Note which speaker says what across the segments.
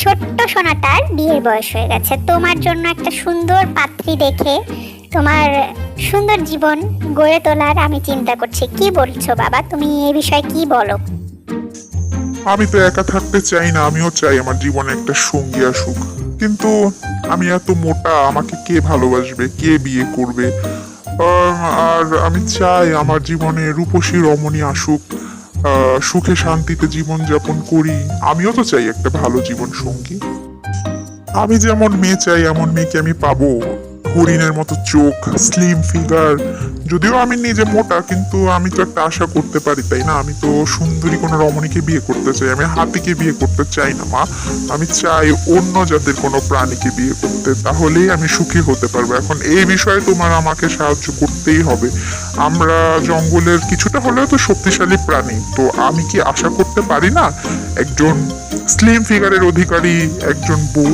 Speaker 1: ছোট্ট সোনাটার বিয়ের বয়স হয়ে গেছে। তোমার জন্য একটা সুন্দর পাত্রী দেখে তোমার সুন্দর জীবন গড়ে তোলার আমি চিন্তা করছি। কি বলছো বাবা, তুমি এই বিষয়ে কি বলো?
Speaker 2: আমি তো একা থাকতে চাই না, আমিও চাই আমার জীবনে একটা সঙ্গী আসুক। কিন্তু আমি এত মোটা, আমাকে কে ভালোবাসবে, কে বিয়ে করবে? আর আমি চাই আমার জীবনে রূপসী রমণী আসুক, সুখে শান্তিতে জীবন যাপন করি। আমিও তো চাই একটা ভালো জীবন সঙ্গী। আমি যেমন মেয়ে চাই এমন মেয়েকে আমি পাবো। হরিণের মতো চোখ, স্লিম ফিগার। যদিও আমি নিজে মোটা, কিন্তু আমি তো একটা আশা করতে পারি, তাই না? আমি তো সুন্দরী কোনো রমণীকে বিয়ে করতে চাই, আমি হাতিকে বিয়ে করতে চাই না মা। আমি চাই অন্য জাতের কোনো প্রাণীকে বিয়ে করতে, তাহলেই আমি সুখী হতে পারবো। এখন এই বিষয়ে তোমার আমাকে সাহায্য করতেই হবে। আমরা জঙ্গলের কিছুটা হলেও তো শক্তিশালী প্রাণী, তো আমি কি আশা করতে পারি না একজন স্লিম ফিগারের অধিকারী একজন বউ?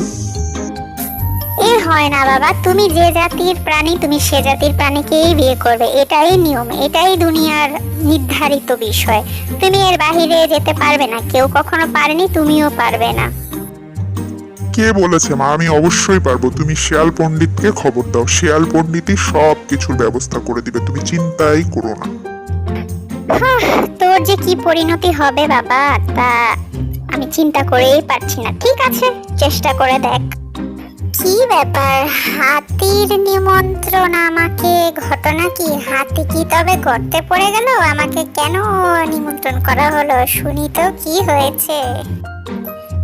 Speaker 1: এ হয় না বাবা, তুমি যে জাতির প্রাণী তুমি সে জাতির প্রাণীকেই বিয়ে করবে, এটাই নিয়ম, এটাই দুনিয়ার নির্ধারিত বিষয়। তুমি এর বাহিরে যেতে পারবে না, কেউ কখনো পারেনি, তুমিও পারবে না।
Speaker 2: কে বলেছে মা? আমি অবশ্যই পারবো। তুমি শিয়াল পণ্ডিতকে খবর দাও, শিয়াল পণ্ডিতই সব কিছুর ব্যবস্থা করে দিবে, তুমি চিন্তাই করো না।
Speaker 1: তোর যে কি পরিণতি হবে বাবা, তা আমি চিন্তা করেই পারছি না। ঠিক আছে, চেষ্টা করে দেখ। কি ব্যাপার, হাতির নিমন্ত্রণ আমাকে? ঘটনা কি? হাতি কি তবে গর্তে পড়ে গেল? আমাকে কেন নিমন্ত্রণ করা হলো? শুনি তো কি হয়েছে।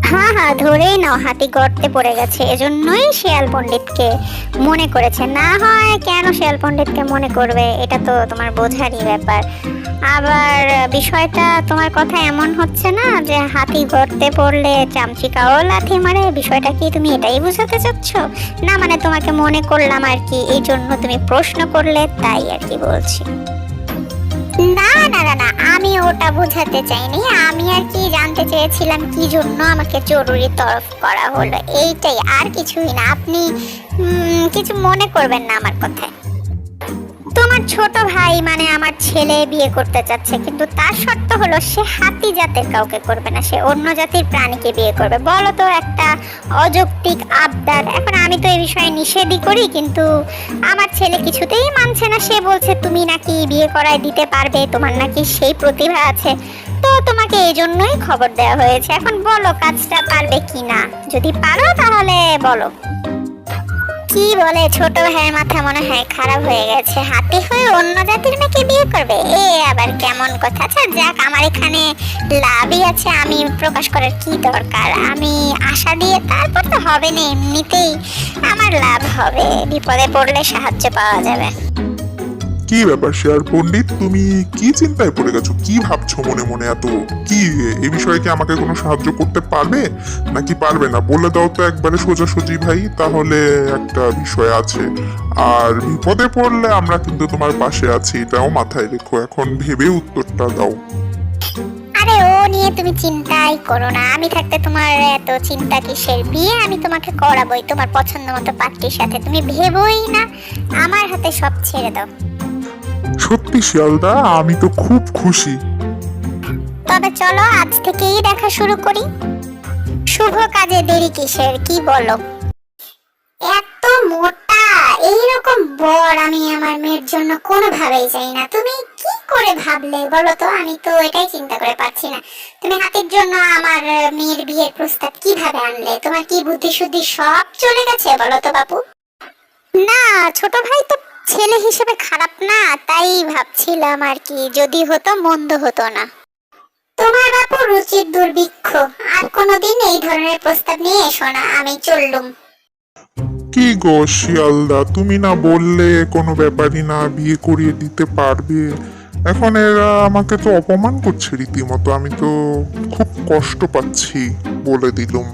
Speaker 1: হ্যাঁ হ্যাঁ, ধরেই নাও হাতি গর্তে পড়ে গেছে, এজন্যই শিয়াল পণ্ডিতকে মনে করেছে। না হয় কেন শিয়াল পণ্ডিতকে মনে করবে, এটা তো তোমার বোঝারই ব্যাপার। আবার বিষয়টা তোমার কথা এমন হচ্ছে না যে হাতি গর্তে পড়লে চামচিকাও লাথি মারে? বিষয়টা কি তুমি এটাই বোঝাতে চাচ্ছ? না মানে তোমাকে মনে করলাম আর কি, এই জন্য তুমি প্রশ্ন করলে, তাই আর কি বলছি। না না না না, আমি ওটা বোঝাতে চাইনি। আমি আর কি জানতে চেয়েছিলাম কি জন্য আমাকে জরুরি তরফ করা হলো, এইটাই, আর কিছুই না। আপনি কিছু মনে করবেন না আমার কথায়। তোমার ছোট ভাই মানে আমার ছেলে বিয়ে করতে চাচ্ছে, কিন্তু তার শর্ত হলো সে হাতি জাতের কাউকে করবে না, সে অন্য জাতির প্রাণীকে বিয়ে করবে। বলো তো, একটা অযৌক্তিক আবদার। এখন আমি তো এই বিষয়ে নিষেধই করি, কিন্তু আমার ছেলে কিছুতেই মানছে না। সে বলছে তুমি নাকি বিয়ে করায় দিতে পারবে, তোমার নাকি সেই প্রতিভা আছে। তো তোমাকে এই জন্যই খবর দেওয়া হয়েছে। এখন বলো কাজটা পারবে কি না, যদি পারো তাহলে বলো। কি বলে, ছোট ভাইয়ের মাথা মনে হয় খারাপ হয়ে গেছে। হাতি হয়ে অন্য জাতির মেয়েকে বিয়ে করবে, এ আবার কেমন কথা? আচ্ছা যাক, আমার এখানে লাভই আছে, আমি প্রকাশ করার কি দরকার? আমি আশা দিয়ে তারপর তো হবে না, এমনিতেই আমার লাভ হবে, বিপদে পড়লে সাহায্য পাওয়া যাবে।
Speaker 2: কি ব্যাপার শিয়াল পণ্ডিত, তুমি কি চিন্তায় পড়ে গেছো? কি ভাবছো মনে মনে এত? কি এ বিষয়ে কি আমাকে কোনো সাহায্য করতে পারবে নাকি পারবে না? বলে দাও তো একবারে সোজাসুজি ভাই, তাহলে একটা বিষয় আছে। আর বিপদে পড়লে আমরা কিন্তু তোমার পাশে আছি, এটাও মাথায় রেখো। এখন ভেবে উত্তরটা দাও।
Speaker 1: আরে ও নিয়ে তুমি চিন্তাই করো না, আমি থাকতে তোমার এত চিন্তা কিসের? বিয়ে আমি তোমাকে করাবোই তোমার পছন্দ মতো পাত্রীর সাথে, তুমি ভেবোই না, আমার হাতে সব ছেড়ে দাও।
Speaker 2: সত্যি শিয়ালদা, আমি তো খুব খুশি।
Speaker 1: তবে চলো আজ থেকেই দেখা শুরু করি। শুভ কাজে দেরি কিসের, কি বলো? এত মোটা এইরকম বর আমি আমার মেয়ের জন্য কোনোভাবেই চাই না। তুমি কি করে ভাবলে বলো তো? আমি তো এটাই চিন্তা করে পাচ্ছি না। তুমি হাতির জন্য আমার মেয়ের বিয়ের প্রস্তাব কিভাবে আনলে? তোমার কি বুদ্ধি শুদ্ধি সব চলে গেছে বলো তো বাপু? না, ছোট ভাই তো ছেলে হিসেবে খারাপ না, তাই ভাবছিলাম আর কি, যদি হতো মন্দ হতো না। তোমার বাপু রুচির দুর্ভিক্ষ, আর কোনোদিন এই ধরনের প্রস্তাব নিয়ে এসো না, আমি চললুম।
Speaker 2: কি গো শিয়ালদা, তুমি না বললে কোনো ব্যাপারই না, বিয়ে করিয়ে দিতে পারবে? এখন এরা আমাকে তো অপমান করছে রীতিমতো, আমি তো খুব কষ্ট পাচ্ছি বলে দিলুম।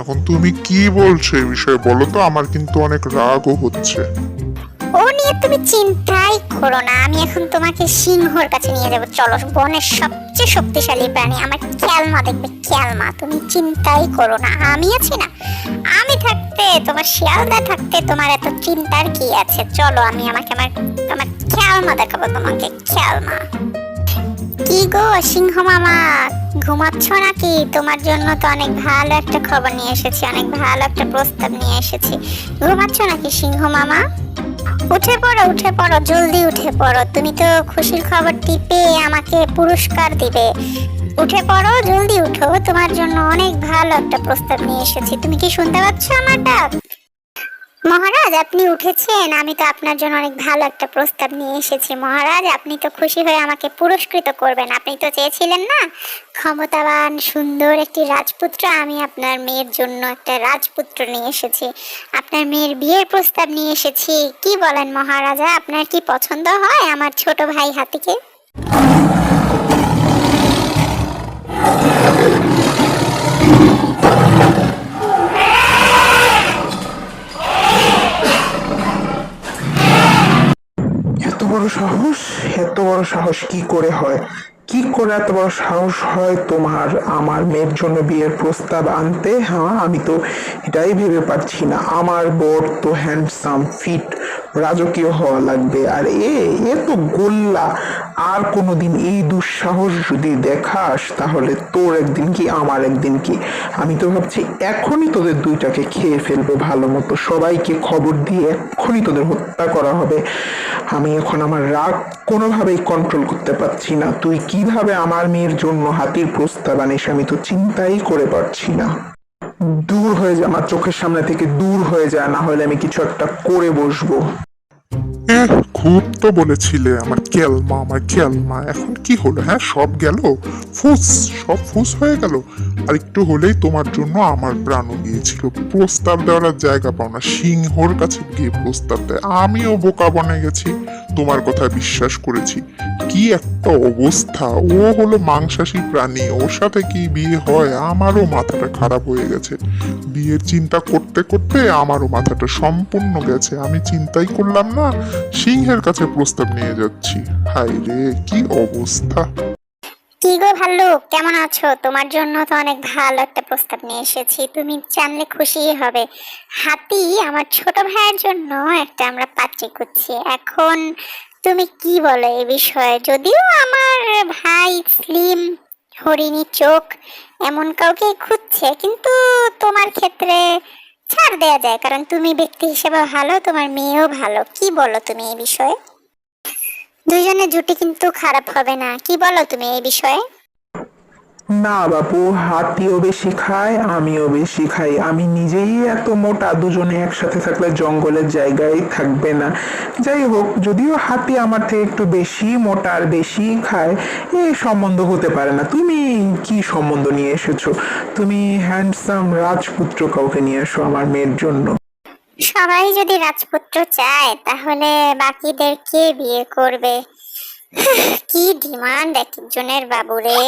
Speaker 2: এখন তুমি কি বলছো এই বিষয়ে বলো তো, আমার কিন্তু অনেক রাগও হচ্ছে।
Speaker 1: ও নিয়ে তুমি চিন্তাই করো না, আমি এখন তোমাকে সিংহর কাছে নিয়ে যাব। চলো, বনের সবচেয়ে শক্তিশালী প্রাণী আমার ক্যালমা দেখবে, ক্যালমা। তুমি চিন্তাই করো না, আমি আছি না। আমি থাকতে, তোমার শিয়ালদা থাকতে তোমার এত চিন্তার কি আছে? চলো, আমি আমাকে আমার আমার ক্যালমা দেখাবো তোমাকে, ক্যালমা। কি গো সিংহ মামা, ঘুমাচ্ছ নাকি? তোমার জন্য তো অনেক ভালো একটা খবর নিয়ে এসেছি, অনেক ভালো একটা প্রস্তাব নিয়ে এসেছি। ঘুমাচ্ছ নাকি সিংহ মামা? উঠে পড়ো, উঠে পড়ো, জলদি উঠে পড়ো। তুমি তো খুশির খবরটি পেয়ে আমাকে পুরস্কার দিবে। উঠে পড়ো, জলদি উঠো, তোমার জন্য অনেক ভালো একটা প্রস্তাব নিয়ে এসেছি। তুমি কি শুনতে পাচ্ছ আমার ডাক? মহারাজ, আপনি উঠেছেন? আমি তো আপনার জন্য অনেক ভালো একটা প্রস্তাব নিয়ে এসেছি মহারাজ। আপনি তো খুশি হয়ে আমাকে পুরস্কৃত করবেন। আপনি তো চেয়েছিলেন না ক্ষমতাবান সুন্দর একটি রাজপুত্র। আমি আপনার মেয়ের জন্য একটা রাজপুত্র নিয়ে এসেছি। আপনার মেয়ের বিয়ের প্রস্তাব নিয়ে এসেছি। কি বলেন মহারাজা, আপনার কি পছন্দ হয় আমার ছোট ভাই হাতিকে?
Speaker 3: এত বড় সাহস! এত বড় সাহস কি করে হয়? কি করে এত বড় সাহস হয় তোমার আমার মেয়ের জন্য বিয়ের প্রস্তাব আনতে? হ্যাঁ, আমি তো এটাই ভেবে পাচ্ছি না। আমার বর তো হ্যান্ডসাম, ফিট, রাজকীয় হওয়া লাগবে, আর এ তো গোল্লা। আর কোনোদিন এই দুঃসাহস যদি দেখাস তাহলে তোর একদিন কি আমার একদিন কি। আমি তো ভাবছি এখনই তোদের দুইটাকে খেয়ে ফেলবো ভালো মতো, সবাইকে খবর দিয়ে এখনই তোদের হত্যা করা হবে। আমি এখন আমার রাগ কোনোভাবেই কন্ট্রোল করতে পারছি না। তুই কিভাবে আমার মেয়ের জন্য হাতির প্রস্তাব আনিস আমি তো চিন্তাই করে পারছি না। দূর হয়ে যা, আমার চোখের সামনে থেকে দূর হয়ে যায়, না হলে আমি কিছু একটা করে বসবো।
Speaker 2: খুব তো বলেছিলে আমার ক্যালমা, আমার ক্যালমা, এখন কি হলো? হ্যাঁ, সব গেল, ফুস, সব ফুস হয়ে গেল। আর একটু হলেই তোমার জন্য আমার প্রাণও গিয়েছিল। প্রস্তাব দেওয়ার আর জায়গা পাও না, সিংহর কাছে গিয়ে প্রস্তাব দেয়। আমিও বোকা বনে গেছি, তোমার কথা বিশ্বাস করেছি। কি একটা অবস্থা! ও হলো মাংসাশী প্রাণী, ওর সাথে কি বিয়ে হয়? আমারও মাথাটা খারাপ হয়ে গেছে। বিয়ের চিন্তা করতে করতে আমারও মাথাটা সম্পূর্ণ গেছে। আমি চিন্তাই করলাম না, সিংহের কাছে প্রস্তাব নিয়ে যাচ্ছি। হায় রে, কি অবস্থা!
Speaker 1: কি গো ভাল্লুক, কেমন আছো? তোমার জন্য তো অনেক ভালো একটা প্রস্তাব নিয়ে এসেছি, তুমি জানলে খুশি হবে। হাতি আমার ছোট ভাইয়ের জন্য একটা আমরা পাত্রী খুঁজছি। এখন তুমি কি বলো এই বিষয়ে? যদিও আমার ভাই স্লিম, হরিণী চোখ, এমন কাউকে খুঁজছে, কিন্তু তোমার ক্ষেত্রে ছাড় দেয়া যায়, কারণ তুমি ব্যক্তি হিসেবে ভালো, তোমার মেয়েও ভালো। কি বলো তুমি এই বিষয়ে? দুইজনের জুটি কিন্তু খারাপ হবে না। কি বলো তুমি এই বিষয়ে?
Speaker 3: না বাপু, হাতিও বেশি খায়, আমিও বেশি খাই। আমি নিজেই এত মোটা, দুজনে একসাথে থাকলে জঙ্গলের জায়গায় থাকবে না। যাই হোক, যদিও হাতি আমার থেকে একটু বেশি মোটা আর বেশি খায়, এই সম্বন্ধ হতে পারে না। তুমি কি সম্বন্ধ নিয়ে এসেছো? তুমি হ্যান্ডসাম রাজপুত্র কাউকে নিয়ে এসো আমার মেয়ের জন্য।
Speaker 1: সবাই যদি রাজপুত্র চায় তাহলে বাকিদের কে বিয়ে করবে? কি ডিমান্ড এক একজনের বাবুরে!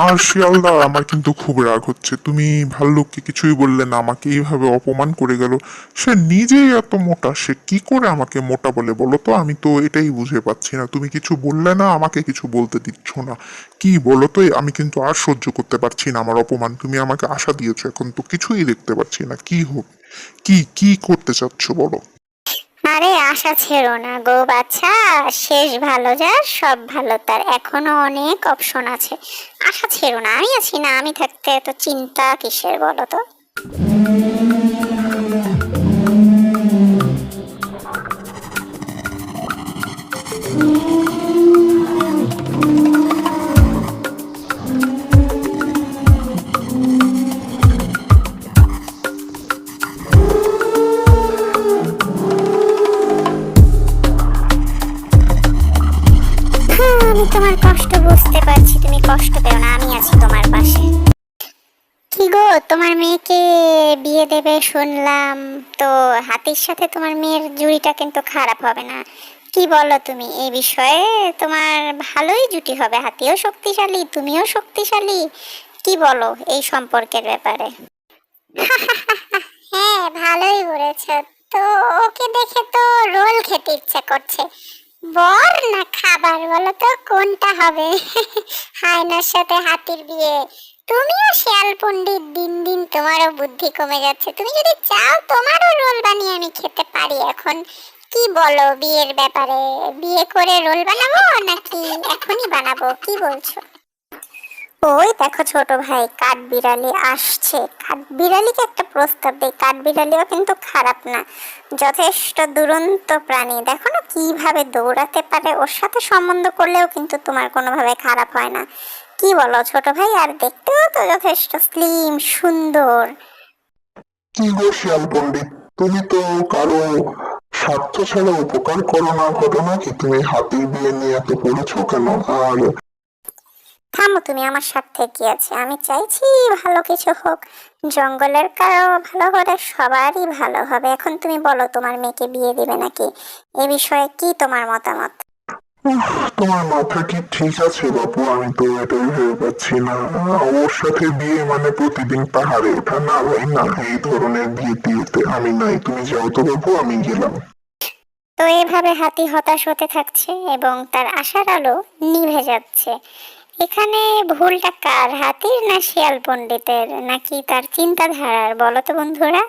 Speaker 2: আর শিয়ালদা, আমার কিন্তু খুব রাগ হচ্ছে। তুমি ভাল্লুককে কিছুই বললে না, আমাকে এইভাবে অপমান করে গেল। সে নিজেই এত মোটা, সে কি করে আমাকে মোটা বলে বলো তো? আমি তো এটাই বুঝে পাচ্ছি না। তুমি কিছু বললে না, আমাকে কিছু বলতে দিচ্ছ না। কি বলো তো? আমি কিন্তু আর সহ্য করতে পারছি না আমার অপমান। তুমি আমাকে আশা দিয়েছো, এখন তো কিছুই দেখতে পাচ্ছি না। কি হোক, কি কি করতে চাচ্ছ বলো?
Speaker 1: আরে আশা ছেড়ো না গো বাছা, শেষ ভালো যার সব ভালো তার, এখনো অনেক অপশন আছে। আশা ছেড়ো না, আমি আছি না? আমি থাকতে এত চিন্তা কিসের বলো তো? আমি তোমার কষ্ট বুঝতে পারছি, তুমি কষ্ট পেও না, আমি আছি তোমার পাশে। কি গো, তোমার মেয়েকে বিয়ে দেবে শুনলাম, তো হাতির সাথে তোমার মেয়ের জুড়িটা কিন্তু খারাপ হবে না। কি বলো তুমি এই বিষয়ে? তোমার ভালোই জুটি হবে, হাতিও শক্তিশালী, তুমিও শক্তিশালী। কি বলো এই সম্পর্কের ব্যাপারে? হ্যাঁ, ভালোই বলেছো। তো ওকে দেখে তো রোল খেতে ইচ্ছা করছে। বর না খাবার বলো তো কোনটা হবে? হায়নার সাথে হাতির বিয়ে? তুমিও শিয়াল পণ্ডিত, দিন দিন তোমারও বুদ্ধি কমে যাচ্ছে। তুমি যদি চাও তোমারও রোল বানিয়ে আমি খেতে পারি এখন। কি বলো বিয়ের ব্যাপারে? বিয়ে করে রোল বানাবো নাকি এখনই বানাবো, কি বলছো? ওই দেখো ছোট ভাই, কাঠবিড়ালি আসছে। কাঠবিড়ালিকে একটা প্রস্তাব দেই, কাঠবিড়ালিও কিন্তু খারাপ না, যথেষ্ট দুরন্ত প্রাণী। দেখো না কিভাবে দৌড়াতে পারে, ওর সাথে সম্বন্ধ করলেও কিন্তু তোমার কোনোভাবে খারাপ হয় না। কি বলো ছোট ভাই? আর দেখতেও তো যথেষ্ট স্লিম সুন্দর।
Speaker 2: কি গো শিয়াল পণ্ডিত, তুমি তো কারো স্বার্থ ছাড়া উপকার করো না, ঘটনা কি? তুমি হাতির বিয়ে নিয়ে এত পড়েছো কেন? আর
Speaker 1: থামো তুমি, আমার স্বার্থে কি আছে? আমি চাইছি ভালো কিছু হোক, জঙ্গলের কারো ভালো হলে সবারই ভালো হবে। এখন তুমি বলো, তোমার মেয়েকে বিয়ে দিবে নাকি? এ বিষয়ে কি তোমার মতামত?
Speaker 2: তোমার মাথা কি ঠিক আছে বাপু? আমি তো এটাই ভেবে পাচ্ছি না। ওর সাথে বিয়ে মানে প্রতিদিন পাহাড়ে ওঠা? না ভাই না, এই ধরনের বিয়ে টিয়েতে আমি নাই। তুমি যাও তো বাপু, আমি গেলাম।
Speaker 1: তো এভাবে হাতি হতাশ হতে থাকছে এবং তার আশার আলো নিভে যাচ্ছে। এখানে ভুলটা কার, হাতির না শিয়াল পণ্ডিতের, নাকি তার চিন্তাধারার? বলো তো বন্ধুরা,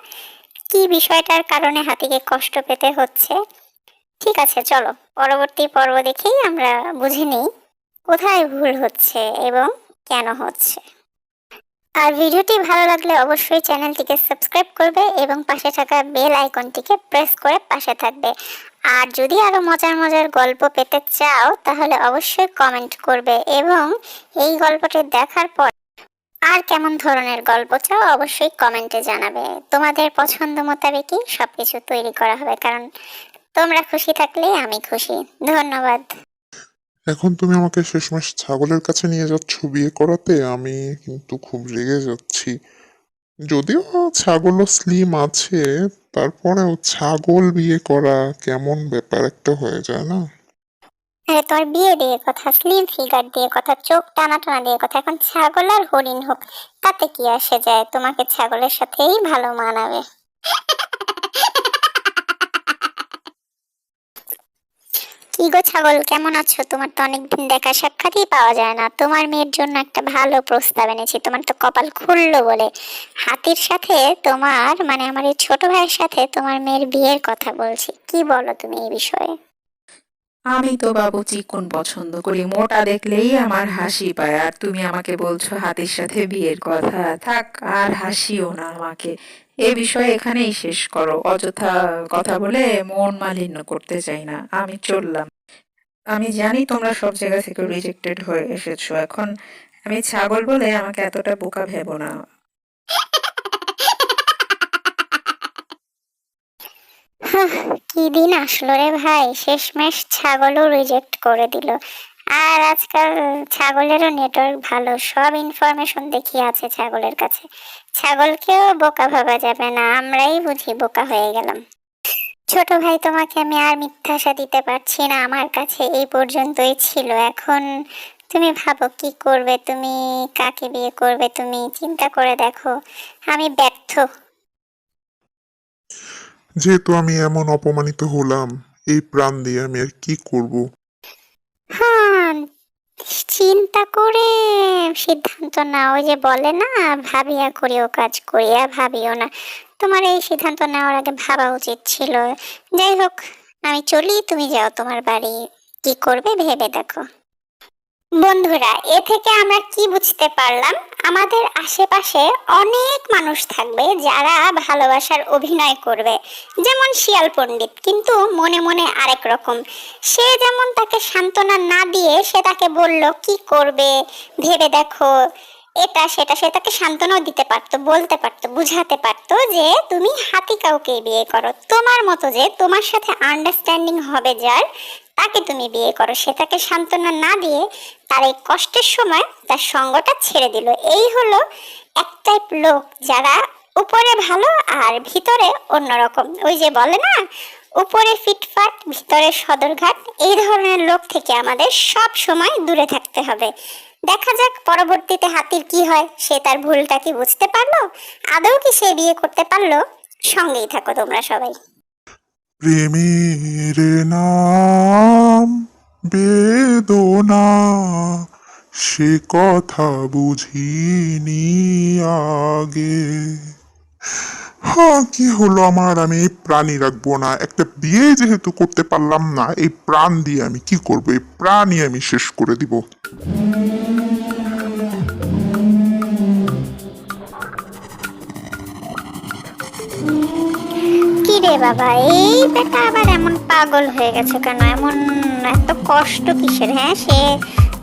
Speaker 1: কি বিষয়টার কারণে হাতিকে কষ্ট পেতে হচ্ছে? ঠিক আছে, চলো পরবর্তী পর্ব দেখেই আমরা বুঝে নিই কোথায় ভুল হচ্ছে এবং কেন হচ্ছে। আর ভিডিওটি ভালো লাগলে অবশ্যই চ্যানেলটিকে সাবস্ক্রাইব করবে এবং পাশে থাকা বেল আইকনটিকে প্রেস করে পাশে থাকবে। আর যদি আরো মজার মজার গল্প পেতে চাও তাহলে অবশ্যই কমেন্ট করবে এবং এই গল্পটি দেখার পর আর কেমন ধরনের গল্প চাও অবশ্যই কমেন্টে জানাবে। তোমাদের পছন্দ মোতাবেকই সবকিছু তৈরি করা হবে, কারণ তোমরা খুশি থাকলে আমি খুশি। ধন্যবাদ।
Speaker 2: এখন তুমি আমাকে শেষমেশ ছাগলের কাছে নিয়ে যাচ্ছ বিয়ে করাতে? আমি কিন্তু খুব রেগে যাচ্ছি। যদিও ছাগলও স্লিম আছে, তারপরেও ছাগল বিয়ে করা কেমন ব্যাপার একটা হয়ে যায় না?
Speaker 1: আরে তোমার বিয়ে দিয়ে কথা, স্লিম ফিগার দিয়ে কথা, চোখ টানা টানা দিয়ে কথা, এখন ছাগল আর হরিণ হোক তাতে কি আসে যায়? তোমাকে ছাগলের সাথেই ভালো মানাবে। কি গো ছাগল, কেমন আছো? তোমার তো অনেকদিন দেখা সাক্ষাৎই পাওয়া যায় না। তোমার মেয়ের জন্য একটা ভালো প্রস্তাব এনেছি, তোমার তো কপাল খুললো বলে। হাতির সাথে তোমার, মানে আমার এই ছোট ভাইয়ের সাথে তোমার মেয়ের বিয়ের কথা বলছি। কি বলো তুমি এই বিষয়ে?
Speaker 4: আমি তো বাবু চিকন পছন্দ করি, মোটা দেখলেই আমার হাসি পায়, আর তুমি আমাকে বলছো হাতির সাথে বিয়ের কথা। থাক, আর হাসিও না আমাকে। এ বিষয়ে এখানেই শেষ করো, অযথা কথা বলে মন মালিন্য করতে চাই না। আমি চললাম। আমি জানি তোমরা সব জায়গা থেকে রিজেক্টেড হয়ে এসেছো, এখন আমি ছাগল বলে আমাকে এতটা বোকা ভেবো না।
Speaker 1: হাহ, কি দিন আসলো রে ভাই, শেষমেশ ছাগলও রিজেক্ট করে দিল। আর আজকাল ছাগলেরও নেটওয়ার্ক ভালো, সব ইনফরমেশন দেখি আছে ছাগলের কাছে। ছাগলকেও বোকা ভাবা যাবে না, আমরাই বুঝি বোকা হয়ে গেলাম। ছোট ভাই, তোমাকে আমি আর মিথ্যা আশা দিতে পারছি না, আমার কাছে এই পর্যন্তই ছিল। এখন তুমি ভাবো কি করবে, তুমি কাকে বিয়ে করবে, তুমি চিন্তা করে দেখো। আমি ব্যর্থ।
Speaker 2: যেহেতু আমি এমন অপমানিত হলাম, এই প্রাণ দিয়ে আমি আর কি করব?
Speaker 1: হ্যাঁ, চিন্তা করে সিদ্ধান্ত নাও। ওই যে বলে না, ভাবিয়া করিও কাজ, করিয়া ভাবিও না। তোমার এই সিদ্ধান্ত নেওয়ার আগে ভাবা উচিত ছিল। যাই হোক, আমি চলি, তুমি যাও তোমার বাড়ি। কি করবে ভেবে দেখো। বন্ধুরা, এ থেকে আমরা কি বুঝতে পারলাম? আমাদের আশেপাশে অনেক মানুষ থাকবে যারা ভালোবাসার অভিনয় করবে, যেমন শিয়াল পণ্ডিত, কিন্তু মনে মনে আরেক রকম। সে যেমন তাকে সান্ত্বনা না দিয়ে সে তাকে বলল কি করবে ভেবে দেখো, এটা সেটা। সে তাকে সান্ত্বনাও দিতে পারতো, বলতে পারতো, বুঝাতে পারতো যে তুমি হাতি কাউকে বিয়ে করো, তোমার মতো যে তোমার সাথে আন্ডারস্ট্যান্ডিং হবে যার, তাকে তুমি বিয়ে করো। সে তাকে সান্ত্বনা না দিয়ে তার এই কষ্টের সময় তার সঙ্গটা ছেড়ে দিল। এই হলো এক টাইপ লোক যারা উপরে ভালো আর ভিতরে অন্যরকম। ওই যে বলে না, উপরে ফিটফাট ভিতরে সদরঘাট। এই ধরনের লোক থেকে আমাদের সব সময় দূরে থাকতে হবে। দেখা যাক পরবর্তীতে হাতির কি হয়, সে তার ভুলটা কি বুঝতে পারলো, আদৌ কি সে বিয়ে করতে পারলো। সঙ্গেই থাকো তোমরা সবাই।
Speaker 2: প্রেমের নাম বেদনা, সে কথা বুঝিনি আগে। হ্যাঁ, কি হলো আমার? আমি এই প্রাণী রাখবো না, একটা বিয়ে যেহেতু করতে পারলাম না, এই প্রাণ দিয়ে আমি কি করবো? এই প্রাণই আমি শেষ করে দিব।
Speaker 1: কি রে বাবা, এই বেটা আবার এমন পাগল হয়ে গেছে কেন? এমন এত কষ্ট কিসের? হ্যাঁ, সে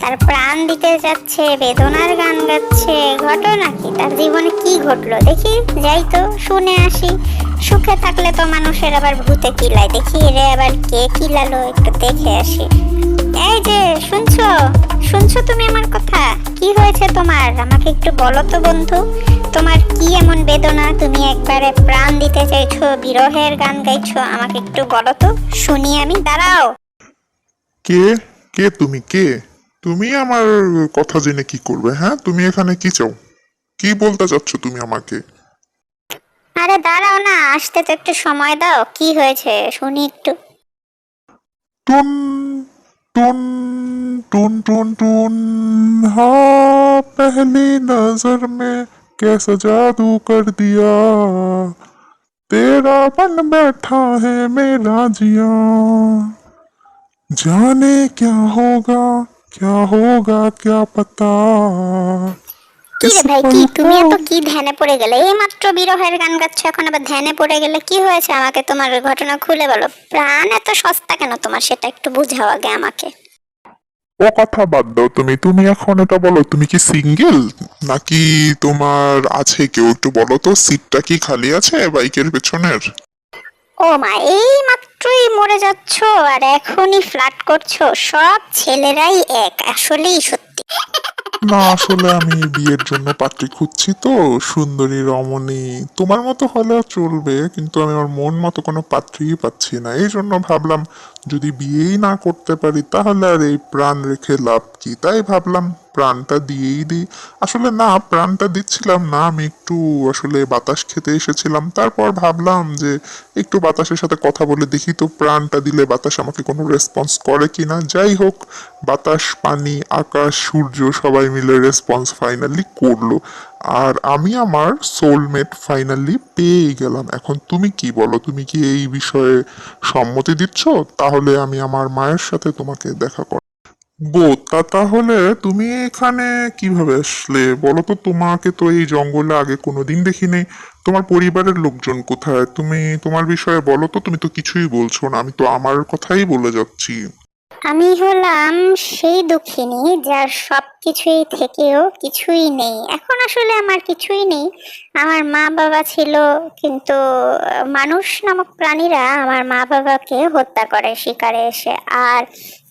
Speaker 1: তার প্রাণ দিতে যাচ্ছে, বেদনার গান গাচ্ছে, ঘটনা কি? তার জীবনে কি ঘটলো দেখি, যাই তো শুনে আসি। সুখে থাকলে তো মানুষের আবার ভূতে কিলায়, দেখি রে আবার কে কিলালো, একটু দেখে আসি। এই যে শুনছো, শুনছো তুমি আমার কথা? কি হয়েছে তোমার? আমাকে একটু বলো তো বন্ধু, তোমার কি এমন বেদনা? তুমি একবারে প্রাণ দিতে চাইছো, বিরহের গান গাইছো, আমাকে একটু বলো তো শুনি আমি। দাঁড়াও।
Speaker 2: কে? কে তুমি? কে তুমি? আমার কথা জেনে কি করবে? হ্যাঁ, তুমি এখানে কি চাও? কি বলতে চাচ্ছ তুমি আমাকে?
Speaker 1: আরে দাঁড়াও না, আসতে তো একটু সময় দাও। কি হয়েছে শুনি একটু।
Speaker 2: टुन टुन टुन टुन टुन हाँ, पहली नजर में कैसा जादू कर दिया, तेरा बन बैठा है मेरा जिया, जाने क्या होगा क्या पता।
Speaker 1: কি
Speaker 2: इस
Speaker 1: রে ভাই, কি
Speaker 2: पल
Speaker 1: তুমি
Speaker 2: को
Speaker 1: এত কি ধ্যানে পড়ে গেলে? এই মাত্র বিরহের গান গাচ্ছ, এখন আবার ধ্যানে পড়ে গেলে? কি হয়েছে আমাকে তোমার ঘটনা খুলে বলো। প্রাণ এত সস্তা কেন তোমার, সেটা একটু বুঝাও আগে আমাকে।
Speaker 2: ও কথা বাদ দাও, তুমি তুমি এখন এটা বলো, তুমি কি সিঙ্গেল নাকি তোমার আছে কেউ? একটু বলো তো, সিটটা কি খালি আছে বাইকের পেছনের?
Speaker 1: ও মা, এই মাত্রই মরে যাচ্ছ আর এখনই ফ্লার্ট করছো? সব ছেলেরাই এক, আসলেই সত্যি।
Speaker 2: না, আসলে আমি বিয়ের জন্য পাত্রী খুঁজছি তো, সুন্দরী রমণী তোমার মতো হলেও চলবে, কিন্তু আমি আমার মন মতো কোনো পাত্রীই পাচ্ছি না। এই জন্য ভাবলাম যদি বিয়েই না করতে পারি তাহলে আর এই প্রাণ রেখে লাভ কি, তাই ভাবলাম প্রাণটা দিয়েই দিই। আসলে না, প্রাণটা দিচ্ছিলাম না, আমি একটু আসলে বাতাস খেতে এসেছিলাম, তারপর ভাবলাম যে একটু বাতাসের সাথে কথা বলে দেখি তো, প্রাণটা দিলে বাতাস আমাকে কোনো রেসপন্স করে কিনা। যাই হোক, বাতাস, পানি, আকাশ, সূর্য সবাই মিলে রেসপন্স ফাইনালি করলো, আর আমি আমার সোলমেট ফাইনালি পেয়ে গেলাম। এখন তুমি কি বলো, তুমি কি এই বিষয়ে সম্মতি দিচ্ছ? তাহলে আমি আমার মায়ের সাথে তোমাকে দেখা কর তাহলে তুমি এখানে কিভাবে আসলে বলো তো? তোমাকে তো এই জঙ্গলে আগে কোনোদিন দেখিনি। তোমার পরিবারের লোকজন কোথায়? তুমি তোমার বিষয়ে বলো তো, তুমি তো কিছুই বলছো না, আমি তো আমার কথাই বলে যাচ্ছি।
Speaker 1: আমি হলাম সেই দুঃখিনী যার সব কিছুই থেকেও কিছুই নেই। এখন আসলে আমার কিছুই নেই। আমার মা বাবা ছিল, কিন্তু মানুষ নামক প্রাণীরা আমার মা বাবাকে হত্যা করে শিকারে এসে। আর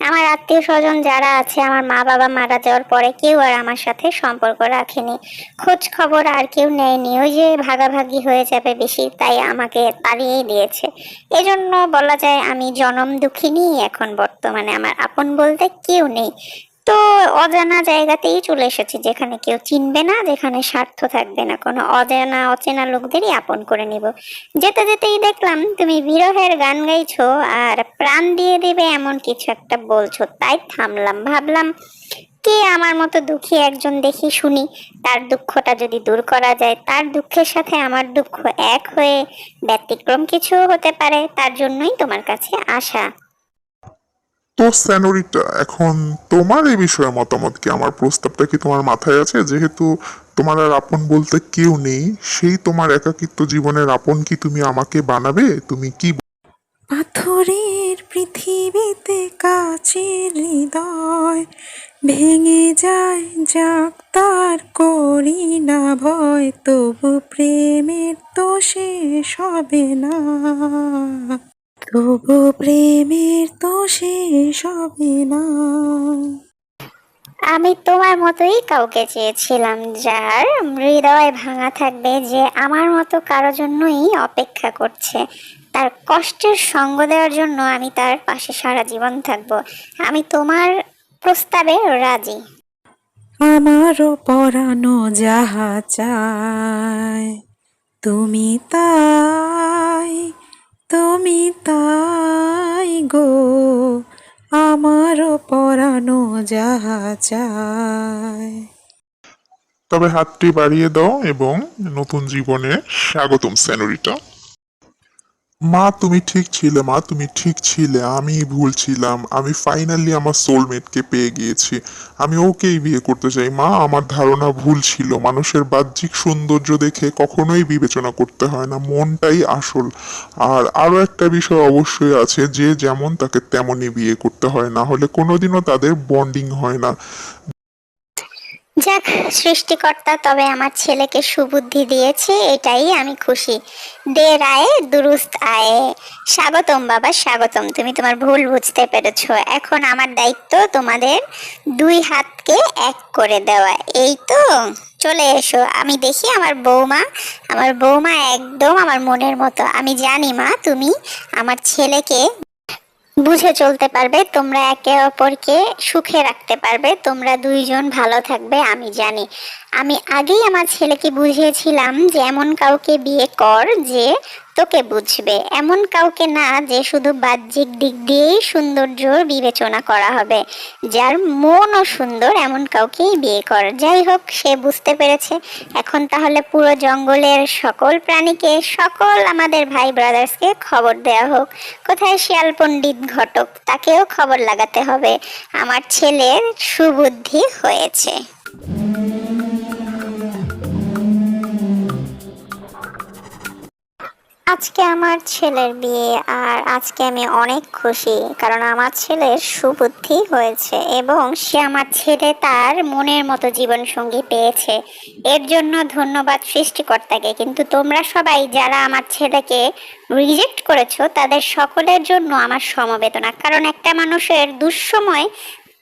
Speaker 1: আমার আত্মীয় স্বজন যারা আছে, আমার মা বাবা মারা যাওয়ার পরে কেউ আর আমার সাথে সম্পর্ক রাখেনি, খোঁজ খবর আর কেউ নেয়নি। ওই যে ভাগাভাগি হয়ে যাবে বেশি, তাই আমাকে তাড়িয়েই দিয়েছে। এজন্য বলা যায় আমি জনম দুঃখিনী। এখন বর্তমানে আমার আপন বলতে কেউ নেই। তো অজানা জায়গাতেই চলে এসেছি, যেখানে কেউ চিনবে না, যেখানে স্বার্থ থাকবে না, কোনো অজানা অচেনা লোকদেরই আপন করে নিব। যেতে যেতেই দেখলাম তুমি বিরহের গান গাইছো আর প্রাণ দিয়ে দেবে এমন কিছু একটা বলছো, তাই থামলাম। ভাবলাম কে আমার মতো দুঃখী একজন দেখি শুনি, তার দুঃখটা যদি দূর করা যায়, তার দুঃখের সাথে আমার দুঃখ এক হয়ে ব্যতিক্রম কিছু হতে পারে, তার জন্যই তোমার কাছে আসা।
Speaker 2: তো স্যানোরিটা, এখন তোমার এই বিষয়ে মতামত কি? আমার প্রস্তাবটা কি তোমার মাথায় আছে? যেহেতু তোমার আর আপন বলতে কেউ নেই, সেই তোমার একাকিত্ব জীবনের আপন কি তুমি আমাকে বানাবে? তুমি কি
Speaker 4: পাথরের পৃথিবীতে কাচের হৃদয় ভেঙে যায়, যাক তার করি না ভয়, তবু প্রেমের তো শেষ হবে না, তবু প্রেমের তো শেষ হবে না।
Speaker 1: আমি তোমার মতোই কাউকে চেয়েছিলাম, যার হৃদয় ভাঙা থাকবে, যে আমার মতো কারো জন্যই অপেক্ষা করছে। তার কষ্টের সঙ্গ দেওয়ার জন্য আমি তার পাশে সারা জীবন থাকবো। আমি তোমার প্রস্তাবে রাজি।
Speaker 4: আমারও পরানো যাহা চায়, তুমি তাই, তুমি তাই গো, আমারও পরানো যাহা চায়।
Speaker 2: তবে হাতটি বাড়িয়ে দাও এবং নতুন জীবনে স্বাগতম স্যানোরিটা। মা তুমি ঠিক ছিলে, মা তুমি ঠিক ছিলে, আমি ভুল ছিলাম। আমি ফাইনালি আমার সোলমেটকে পেয়ে গিয়েছি। আমি ওকেই বিয়ে করতে চাই মা। আমার ধারণা ভুল ছিল। মানুষের বাহ্যিক সৌন্দর্য দেখে কখনোই বিবেচনা করতে হয় না, মনটাই আসল। আর আরো একটা বিষয় অবশ্যই আছে, যে যেমন তাকে তেমনই বিয়ে করতে হয়, না হলে কোনোদিনও তাদের বন্ডিং হয় না।
Speaker 1: যাক, সৃষ্টিকর্তা তবে আমার ছেলেকে সুবুদ্ধি দিয়েছে, এটাই আমি খুশি। দের আয়ে দুরুস্ত আয়ে। স্বাগতম বাবা, স্বাগতম। তুমি তোমার ভুল বুঝতে পেরেছো। এখন আমার দায়িত্ব তোমাদের দুই হাতকে এক করে দেওয়া। এই তো, চলে এসো। আমি দেখি আমার বৌমা একদম আমার মনের মতো। আমি জানি মা, তুমি আমার ছেলেকে বুঝে চলতে পারবে, তোমরা একে অপরকে সুখে রাখতে পারবে, তোমরা দুইজন ভালো থাকবে, আমি জানি। আমি আগেই আমার ছেলেকে বুঝিয়েছিলাম যে এমন কাউকে বিয়ে কর যে তোকে বুঝবে, এমন কাউকে না যে শুধু বাহ্যিক দিক দিয়েই সৌন্দর্য বিবেচনা করা হবে, যার মনও সুন্দর, এমন কাউকেই বিয়ে কর। যাই হোক, সে বুঝতে পেরেছে। এখন তাহলে পুরো জঙ্গলের সকল প্রাণীকে, সকল আমাদের ভাই ব্রাদার্সকে খবর দেয়া হোক। কোথায় শিয়াল পণ্ডিত ঘটক, তাকেও খবর লাগাতে হবে আমার ছেলের সুবুদ্ধি হয়েছে। আজকে আমার ছেলের বিয়ে, আর আজকে আমি অনেক খুশি, কারণ আমার ছেলের সুবুদ্ধি হয়েছে এবং সে আমার ছেলে তার মনের মতো জীবন সঙ্গী পেয়েছে। এর জন্য ধন্যবাদ সৃষ্টিকর্তাকে। কিন্তু তোমরা সবাই যারা আমার ছেলেকে রিজেক্ট করেছো, তাদের সকলের জন্য আমার সমবেদনা। কারণ একটা মানুষের দুঃসময়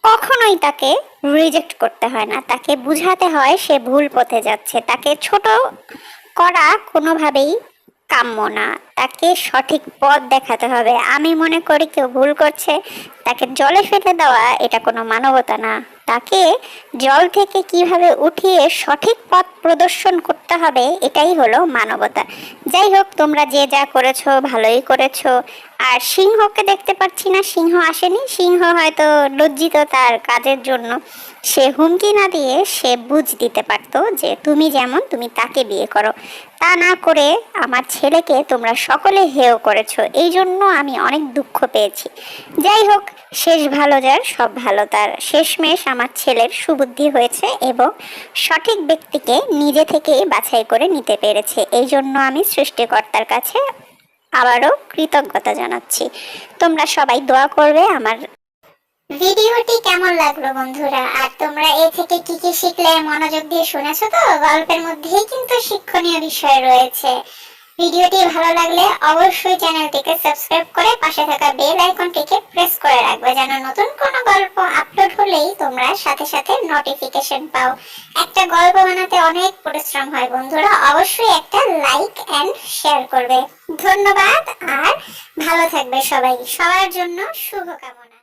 Speaker 1: কখনোই তাকে রিজেক্ট করতে হয় না, তাকে বুঝাতে হয় সে ভুল পথে যাচ্ছে। তাকে ছোট করা কোনোভাবেই কাম্য না, তাকে সঠিক পথ দেখাতে হবে। আমি মনে করি কেউ ভুল করছে, তাকে জলে ফেলে দেওয়া এটা কোনো মানবতা না। তাকে জল থেকে কিভাবে উঠিয়ে সঠিক পথ প্রদর্শন করতে হবে, এটাই হলো মানবতা। যাই হোক, তোমরা যে যা করেছো ভালোই করেছো। আর সিংহকে দেখতে পাচ্ছি না, সিংহ আসেনি। সিংহ হয়তো লজ্জিত তার কাজের জন্য, সে হুমকি না দিয়ে সে বুঝ দিতে পারতো যে তুমি যেমন, তুমি তাকে বিয়ে করো। তা না করে আমার ছেলেকে তোমরা সকলে হেয় করেছো, এই জন্য আমি অনেক দুঃখ পেয়েছি। যাই হোক, শেষ ভালো যার সব ভালো তার। শেষমেশ আমার ছেলের সুবুদ্ধি হয়েছে এবং সঠিক ব্যক্তিকে নিজে থেকেই বাছাই করে নিতে পেরেছে। এই জন্য আমি সৃষ্টিকর্তার কাছে আবারও কৃতজ্ঞতা জানাচ্ছি। তোমরা সবাই দোয়া করবে আমার। ভিডিওটি কেমন লাগলো বন্ধুরা? আর তোমরা এ থেকে কি কি শিখলে মনোযোগ দিয়ে শুনেছো তো? গল্পের মধ্যেই কিন্তু শিক্ষণীয় বিষয় রয়েছে। ভিডিওটি ভালো লাগলে অবশ্যই চ্যানেলটিকে সাবস্ক্রাইব করে পাশে থাকা বেল আইকনটিকে প্রেস করে রাখবে, যেন নতুন কোনো গল্প আপলোড হলেই তোমরা সাথে সাথে নোটিফিকেশন পাও। একটা গল্প বানাতে অনেক পরিশ্রম হয় বন্ধুরা, অবশ্যই একটা লাইক এন্ড শেয়ার করবে। ধন্যবাদ, আর ভালো থাকবে সবাই। সবার জন্য শুভকামনা।